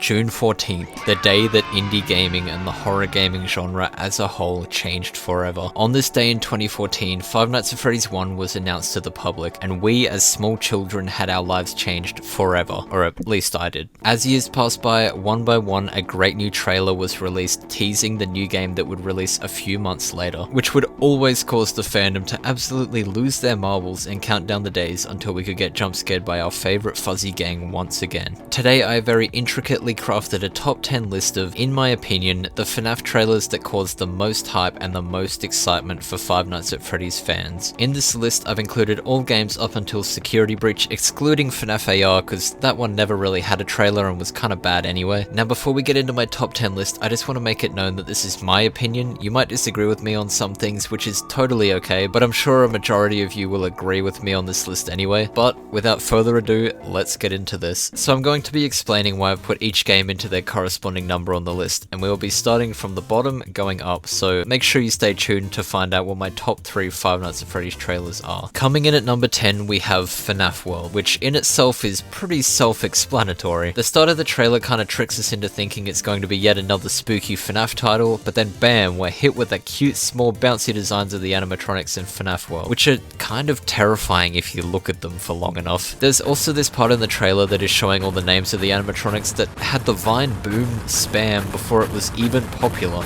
June 14th, the day that indie gaming and the horror gaming genre as a whole changed forever. On this day in 2014, Five Nights at Freddy's 1 was announced to the public, and we as small children had our lives changed forever, or at least I did. As years passed by one, a great new trailer was released teasing the new game that would release a few months later, which would always cause the fandom to absolutely lose their marbles and count down the days until we could get jump scared by our favorite fuzzy gang once again. Today I very intricately crafted a top 10 list of, in my opinion, the FNAF trailers that caused the most hype and the most excitement for Five Nights at Freddy's fans. In this list I've included all games up until Security Breach, excluding FNAF AR because that one never really had a trailer and was kinda bad anyway. Now before we get into my top 10 list, I just want to make it known that this is my opinion. You might disagree with me on some things, which is totally okay, but I'm sure a majority of you will agree with me on this list anyway. But without further ado, let's get into this. So I'm going to be explaining why I've put each game into their corresponding number on the list, and we will be starting from the bottom going up, so make sure you stay tuned to find out what my top 3 Five Nights at Freddy's trailers are. Coming in at number 10, we have FNAF World, which in itself is pretty self-explanatory. The start of the trailer kind of tricks us into thinking it's going to be yet another spooky FNAF title, but then bam, we're hit with the cute, small, bouncy designs of the animatronics in FNAF World, which are kind of terrifying if you look at them for long enough. There's also this part in the trailer that is showing all the names of the animatronics that had the Vine boom spam before it was even popular.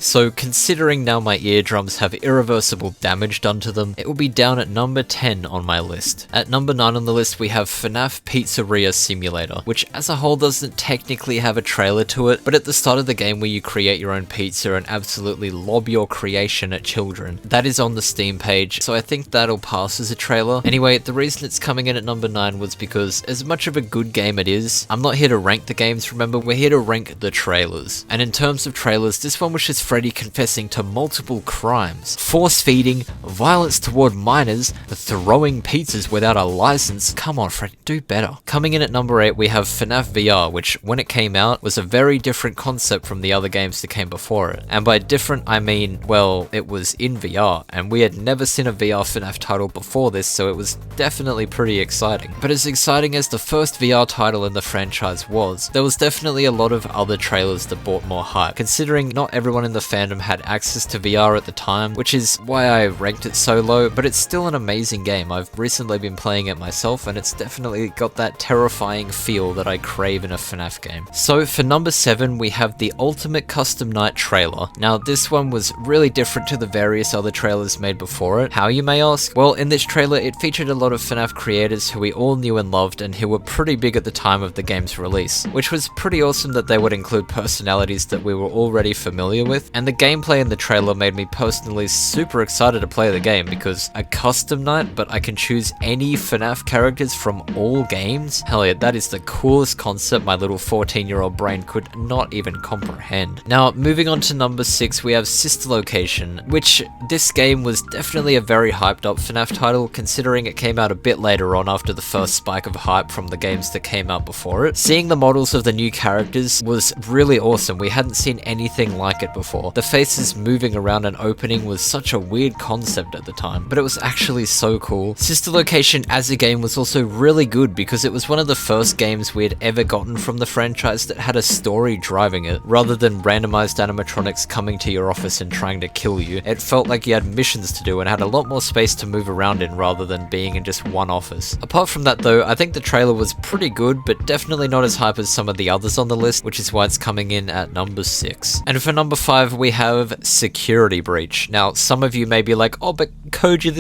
So considering now my eardrums have irreversible damage done to them, it will be down at number 10 on my list. At number 9 on the list we have FNAF Pizzeria Simulator, which as a whole doesn't technically have a trailer to it, but at the start of the game where you create your own pizza and absolutely lob your creation at children. That is on the Steam page, so I think that'll pass as a trailer. Anyway, the reason it's coming in at number 9 was because as much of a good game it is, I'm not here to rank the games, remember, we're here to rank the trailers. And in terms of trailers, this one was just Freddy confessing to multiple crimes, force-feeding, violence toward minors, throwing pizzas without a license. Come on Freddy, do better. Coming in at number 8 we have FNAF VR, which when it came out was a very different concept from the other games that came before it. And by different I mean, well, it was in VR, and we had never seen a VR FNAF title before this, so it was definitely pretty exciting. But as exciting as the first VR title in the franchise was, there was definitely a lot of other trailers that brought more hype, considering not everyone in the fandom had access to VR at the time, which is why I ranked it so low, but it's still an amazing game. I've recently been playing it myself, and it's definitely got that terrifying feel that I crave in a FNAF game. So for number 7, we have the Ultimate Custom Night trailer. Now this one was really different to the various other trailers made before it. How, you may ask? Well, in this trailer it featured a lot of FNAF creators who we all knew and loved and who were pretty big at the time of the game's release, which was pretty awesome that they would include personalities that we were already familiar with, and the gameplay in the trailer made me personally super excited to play the game because a custom night, but I can choose any FNAF characters from all games? Hell yeah, that is the coolest concept my little 14-year-old brain could not even comprehend. Now, moving on to number 6, we have Sister Location, which this game was definitely a very hyped up FNAF title considering it came out a bit later on after the first spike of hype from the games that came out before it. Seeing the models of the new characters was really awesome. We hadn't seen anything like it before. The faces moving around and opening was such a weird concept at the time, but it was actually so cool. Sister Location as a game was also really good because it was one of the first games we had ever gotten from the franchise that had a story driving it, rather than randomized animatronics coming to your office and trying to kill you. It felt like you had missions to do and had a lot more space to move around in rather than being in just one office. Apart from that though, I think the trailer was pretty good, but definitely not as hype as some of the others on the list, which is why it's coming in at number 6. And for number 5 we have Security Breach. Now, some of you may be like, oh, but Koji,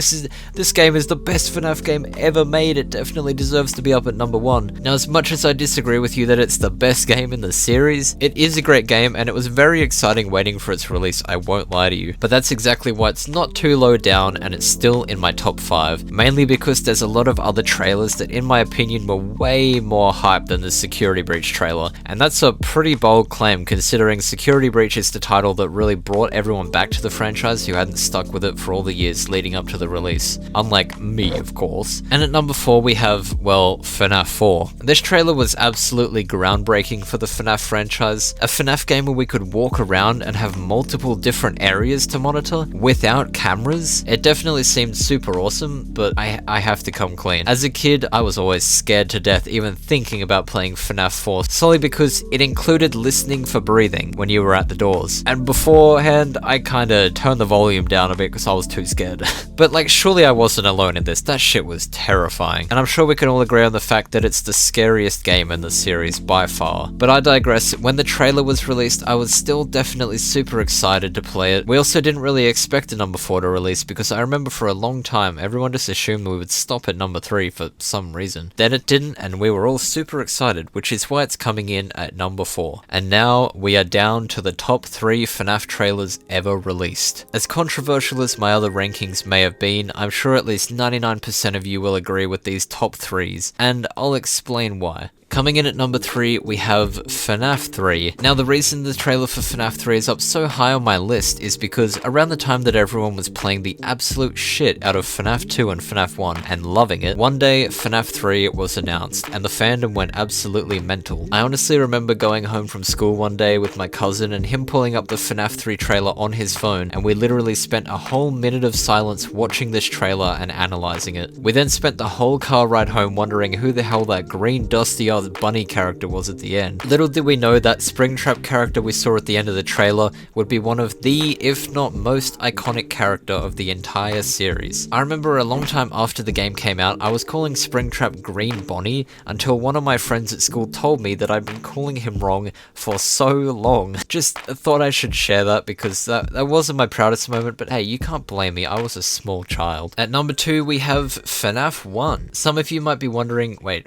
this game is the best FNAF game ever made. It definitely deserves to be up at number 1. Now, as much as I disagree with you that it's the best game in the series, it is a great game, and it was very exciting waiting for its release, I won't lie to you. But that's exactly why it's not too low down, and it's still in my top 5, mainly because there's a lot of other trailers that, in my opinion, were way more hype than the Security Breach trailer, and that's a pretty bold claim considering Security Breach is the title that really brought everyone back to the franchise who hadn't stuck with it for all the years leading up to the release. Unlike me, of course. And at number 4 we have, well, FNAF 4. This trailer was absolutely groundbreaking for the FNAF franchise. A FNAF game where we could walk around and have multiple different areas to monitor without cameras. It definitely seemed super awesome, but I have to come clean. As a kid, I was always scared to death even thinking about playing FNAF 4, solely because it included listening for breathing when you were at the doors. And beforehand, I kinda turned the volume down a bit because I was too scared. But like, surely I wasn't alone in this. That shit was terrifying. And I'm sure we can all agree on the fact that it's the scariest game in the series by far. But I digress. When the trailer was released, I was still definitely super excited to play it. We also didn't really expect a number 4 to release because I remember for a long time everyone just assumed we would stop at number 3 for some reason. Then it didn't, and we were all super excited, which is why it's coming in at number 4. And now we are down to the top 3 FNAF trailers ever released. As controversial as my other rankings may have been, I'm sure at least 99% of you will agree with these top 3s, and I'll explain why. Coming in at number 3, we have FNAF 3. Now, the reason the trailer for FNAF 3 is up so high on my list is because around the time that everyone was playing the absolute shit out of FNAF 2 and FNAF 1 and loving it, one day FNAF 3 was announced and the fandom went absolutely mental. I honestly remember going home from school one day with my cousin and him pulling up the FNAF 3 trailer on his phone, and we literally spent a whole minute of silence watching this trailer and analyzing it. We then spent the whole car ride home wondering who the hell that green dusty bunny character was at the end. Little did we know that Springtrap character we saw at the end of the trailer would be one of the, if not most iconic character of the entire series. I remember a long time after the game came out, I was calling Springtrap Green Bonnie until one of my friends at school told me that I'd been calling him wrong for so long. Just thought I should share that because that wasn't my proudest moment, but hey, you can't blame me, I was a small child. At number 2 we have FNAF 1. Some of you might be wondering, wait,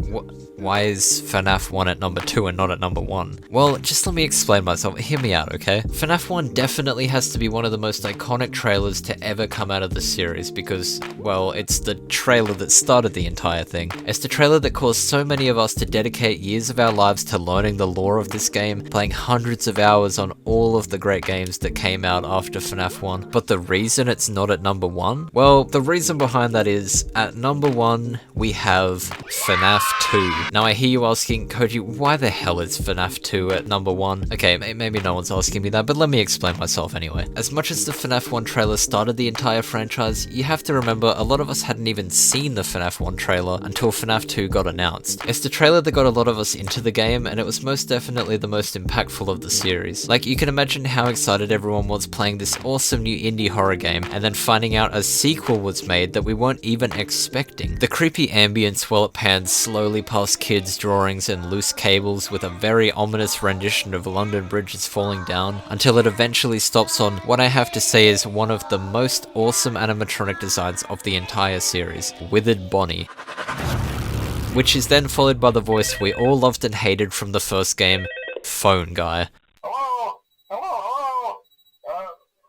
why is FNAF 1 at number 2 and not at number 1? Well, just let me explain myself, hear me out, okay? FNAF 1 definitely has to be one of the most iconic trailers to ever come out of the series because, well, it's the trailer that started the entire thing. It's the trailer that caused so many of us to dedicate years of our lives to learning the lore of this game, playing hundreds of hours on all of the great games that came out after FNAF 1. But the reason it's not at number 1? Well, the reason behind that is, at number 1, we have FNAF 2. Now I hear you asking, Koji, why the hell is FNAF 2 at number 1? Okay, maybe no one's asking me that, but let me explain myself anyway. As much as the FNAF 1 trailer started the entire franchise, you have to remember a lot of us hadn't even seen the FNAF 1 trailer until FNAF 2 got announced. It's the trailer that got a lot of us into the game, and it was most definitely the most impactful of the series. Like, you can imagine how excited everyone was playing this awesome new indie horror game, and then finding out a sequel was made that we weren't even expecting. The creepy ambience while it pans slowly past kids' drawings and loose cables with a very ominous rendition of London bridges falling down, until it eventually stops on what I have to say is one of the most awesome animatronic designs of the entire series, Withered Bonnie. Which is then followed by the voice we all loved and hated from the first game, Phone Guy. Hello? Hello?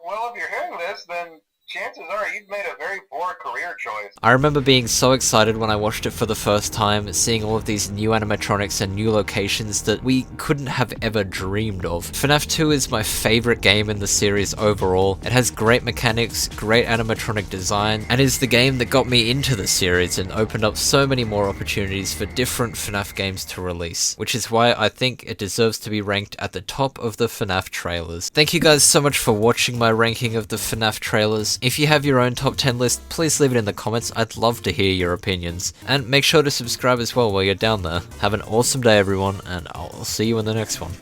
Well, if you're hearing this, then chances are you've made a very poor career choice. I remember being so excited when I watched it for the first time, seeing all of these new animatronics and new locations that we couldn't have ever dreamed of. FNAF 2 is my favorite game in the series overall. It has great mechanics, great animatronic design, and is the game that got me into the series and opened up so many more opportunities for different FNAF games to release, which is why I think it deserves to be ranked at the top of the FNAF trailers. Thank you guys so much for watching my ranking of the FNAF trailers. If you have your own top 10 list, please leave it in the comments, I'd love to hear your opinions. And make sure to subscribe as well while you're down there. Have an awesome day everyone, and I'll see you in the next one.